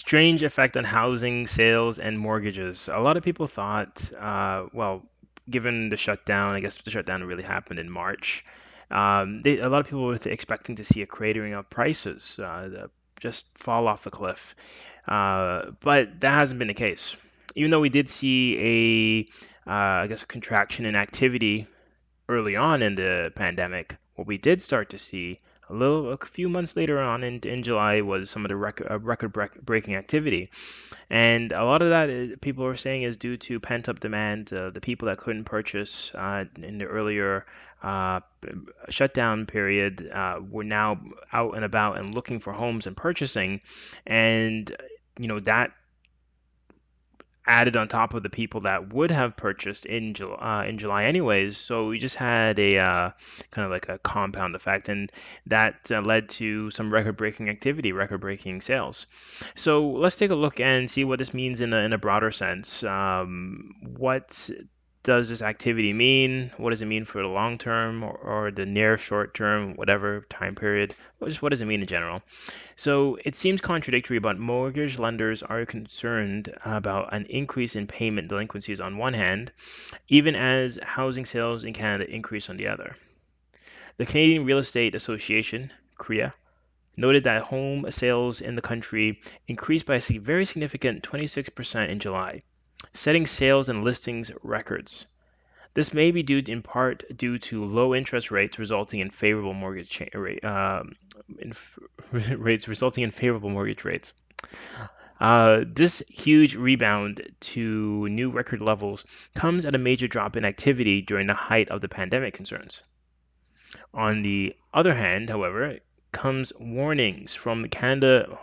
Strange effect on housing, sales, and mortgages. A lot of people thought, well, given the shutdown, I guess the shutdown really happened in March. A lot of people were expecting to see a cratering of prices, just fall off a cliff. But that hasn't been the case. Even though we did see I guess, a contraction in activity early on in the pandemic, what we did start to see a few months later on in July was some of the breaking activity. And a lot of that people are saying is due to pent up demand. The people that couldn't purchase in the earlier uh, shutdown period were now out and about and looking for homes and purchasing. And that added on top of the people that would have purchased in July anyways. So we just had a kind of like a compound effect, and that led to some record-breaking activity, record-breaking sales. So let's take a look and see what this means in a broader sense. What does this activity mean? What does it mean for the long term or the near short term, whatever time period? Just what does it mean in general? So it seems contradictory, but mortgage lenders are concerned about an increase in payment delinquencies on one hand, even as housing sales in Canada increase on the other. The Canadian Real Estate Association, CREA, noted that home sales in the country increased by a very significant 26% in July, setting sales and listings records. This may be due in part due to low interest rates resulting in favorable rates resulting in favorable mortgage rates. This huge rebound to new record levels comes at a major drop in activity during the height of the pandemic concerns. On the other hand, however, comes warnings from Canada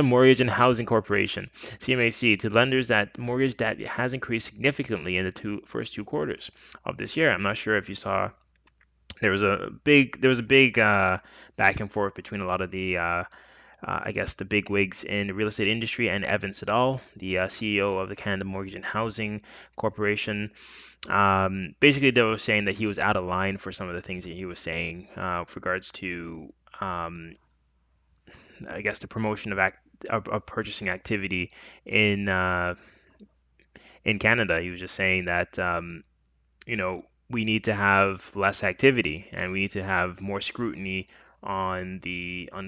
Mortgage and Housing Corporation (CMHC) to lenders that mortgage debt has increased significantly in the first two quarters of this year. I'm not sure if you saw there was a big back and forth between a lot of the I guess the big wigs in the real estate industry and Evan Siddall, the CEO of the Canada Mortgage and Housing Corporation. Basically, they were saying that he was out of line for some of the things that he was saying with regards to, um, I guess, the promotion of purchasing activity in uh, in Canada. He was just saying that we need to have less activity and we need to have more scrutiny on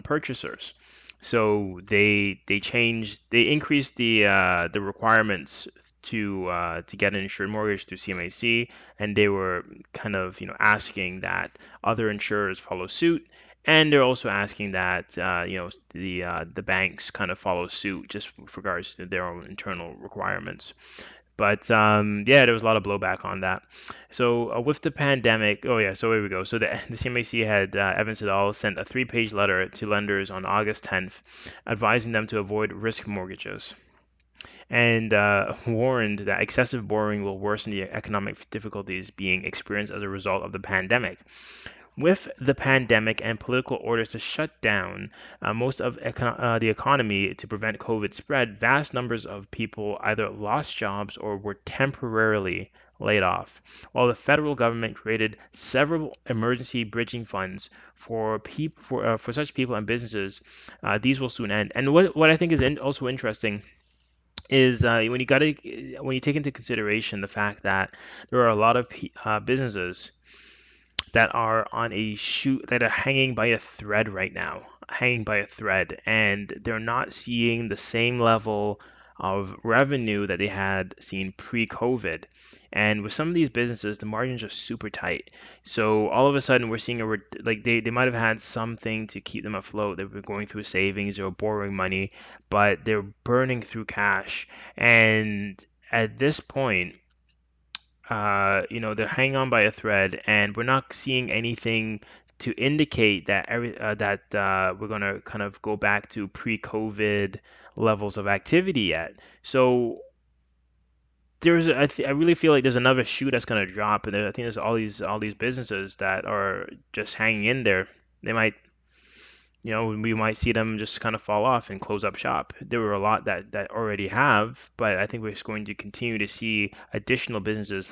purchasers. So they increased the requirements to get an insured mortgage through CMHC, and they were kind of asking that other insurers follow suit, and they're also asking that the banks kind of follow suit just with regards to their own internal requirements. But yeah, there was a lot of blowback on that. So with the pandemic, oh yeah, so here we go. So the CMHC had Evan Siddall sent a three-page letter to lenders on August 10th, advising them to avoid risk mortgages and warned that excessive borrowing will worsen the economic difficulties being experienced as a result of the pandemic. With the pandemic and political orders to shut down most of the economy to prevent COVID spread, vast numbers of people either lost jobs or were temporarily laid off. While the federal government created several emergency bridging funds for such people and businesses, these will soon end. And what I think is also interesting is when you take into consideration the fact that there are a lot of businesses that are on a shoot that are hanging by a thread right now, hanging by a thread, and they're not seeing the same level of revenue that they had seen pre-COVID. And with some of these businesses, the margins are super tight. So all of a sudden, we're seeing like they might have had something to keep them afloat. They were going through savings or borrowing money, but they're burning through cash. And at this point, they're hanging on by a thread, and we're not seeing anything to indicate that we're gonna kind of go back to pre-COVID levels of activity yet. So I really feel like there's another shoe that's gonna drop, and I think there's all these businesses that are just hanging in there. They might we might see them just kind of fall off and close up shop. There were a lot that already have, but I think we're just going to continue to see additional businesses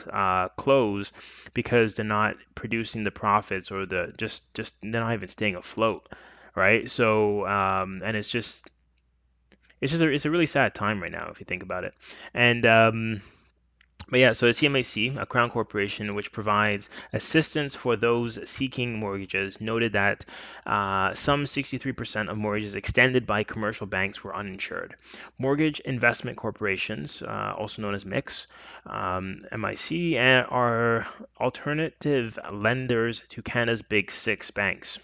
close because they're not producing the profits or just they're not even staying afloat, right? So and it's just it's a really sad time right now if you think about it. And but yeah, so CMAC, a Crown corporation which provides assistance for those seeking mortgages, noted that some 63% of mortgages extended by commercial banks were uninsured. Mortgage investment corporations, also known as MICs, MIC, are alternative lenders to Canada's big six banks.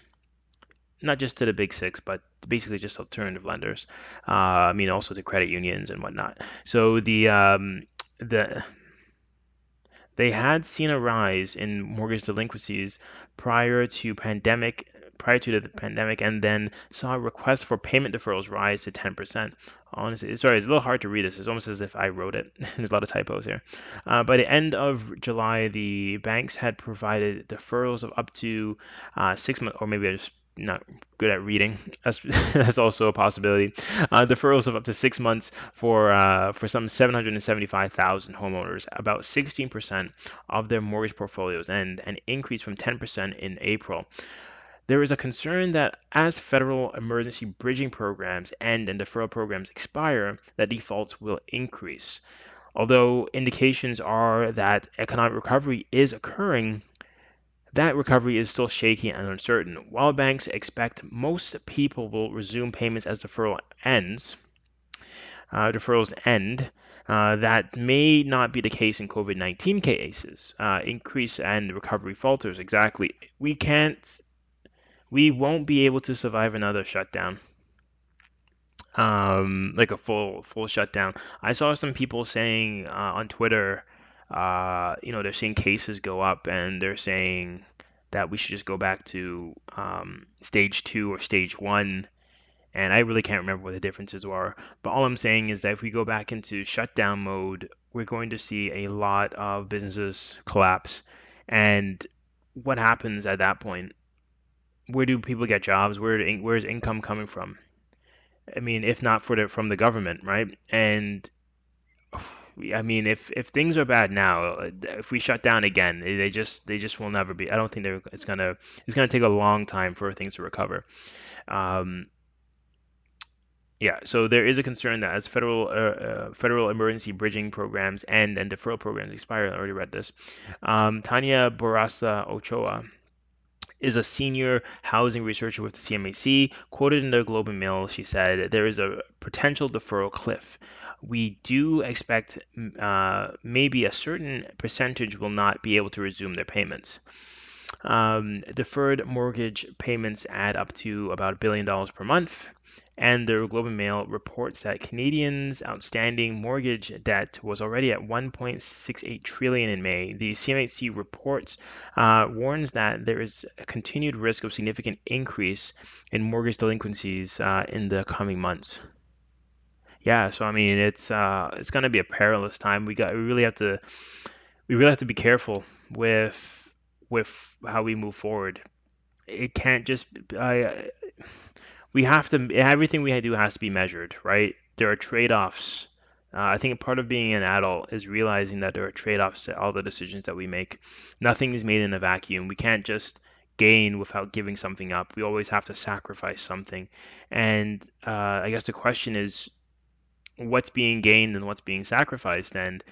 Not just to the big six, but basically just alternative lenders. I mean, also to credit unions and whatnot. So the they had seen a rise in mortgage delinquencies prior to the pandemic, and then saw requests for payment deferrals rise to 10%. Honestly, sorry, it's a little hard to read this. It's almost as if I wrote it. There's a lot of typos here. By the end of July, the banks had provided deferrals of up to 6 months, or maybe I just not good at reading. That's that's also a possibility. Deferrals of up to 6 months for some 775,000 homeowners, about 16% of their mortgage portfolios, and an increase from 10% in April. There is a concern that as federal emergency bridging programs end and deferral programs expire, that defaults will increase. Although indications are that economic recovery is occurring, that recovery is still shaky and uncertain. While banks expect most people will resume payments as deferrals end, that may not be the case in COVID-19 cases. Increase and recovery falters. Exactly. We won't be able to survive another shutdown, like a full shutdown. I saw some people saying on Twitter, they're seeing cases go up, and they're saying that we should just go back to stage two or stage one. And I really can't remember what the differences were. But all I'm saying is that if we go back into shutdown mode, we're going to see a lot of businesses collapse. And what happens at that point? Where do people get jobs? Where's income coming from? I mean, if not from the government, right? And I mean, if things are bad now, if we shut down again, they just will never be. I don't think it's gonna take a long time for things to recover. Um, Yeah, so there is a concern that as federal emergency bridging programs and deferral programs expire, I already read this. Tanya Borasa Ochoa is a senior housing researcher with the CMAC. Quoted in the Globe and Mail, she said, there is a potential deferral cliff. We do expect maybe a certain percentage will not be able to resume their payments. Deferred mortgage payments add up to about $1 billion per month. And the Globe and Mail reports that Canadians' outstanding mortgage debt was already at 1.68 trillion in May. The CMHC reports warns that there is a continued risk of significant increase in mortgage delinquencies in the coming months. Yeah, so I mean it's going to be a perilous time. We really have to be careful with how we move forward. It can't just I we have to everything we do has to be measured, right? There are trade-offs. I think part of being an adult is realizing that there are trade-offs to all the decisions that we make. Nothing is made in a vacuum. We can't just gain without giving something up. We always have to sacrifice something. And I guess the question is, what's being gained and what's being sacrificed? And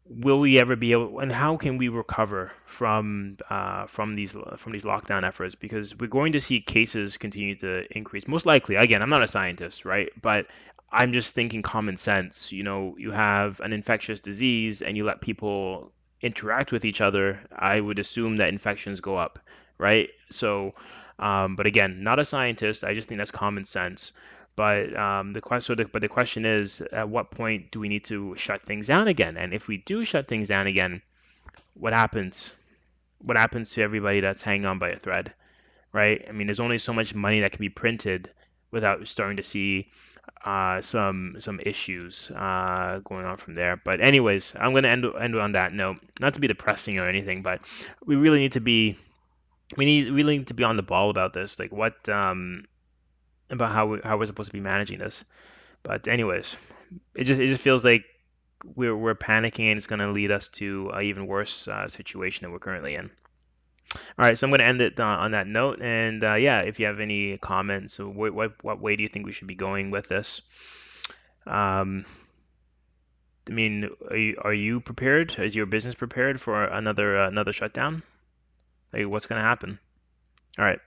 will we ever be able, and how can we recover from these lockdown efforts, because we're going to see cases continue to increase most likely. Again, I'm not a scientist, right, but I'm just thinking common sense. You have an infectious disease and you let people interact with each other, I would assume that infections go up, right? So but again, not a scientist, I just think that's common sense. But the question is, at what point do we need to shut things down again? And if we do shut things down again, what happens? What happens to everybody that's hanging on by a thread, right? I mean, there's only so much money that can be printed without starting to see some issues going on from there. But anyways, I'm going to end on that note. Not to be depressing or anything, but we really need to be really need to be on the ball about this. Like what about how we're supposed to be managing this. But anyways, it just feels like we're panicking and it's going to lead us to an even worse situation than we're currently in. All right, so I'm going to end it on that note. And yeah, if you have any comments, what way do you think we should be going with this? Um, I mean, are you prepared? Is your business prepared for another shutdown? Like, what's going to happen? All right.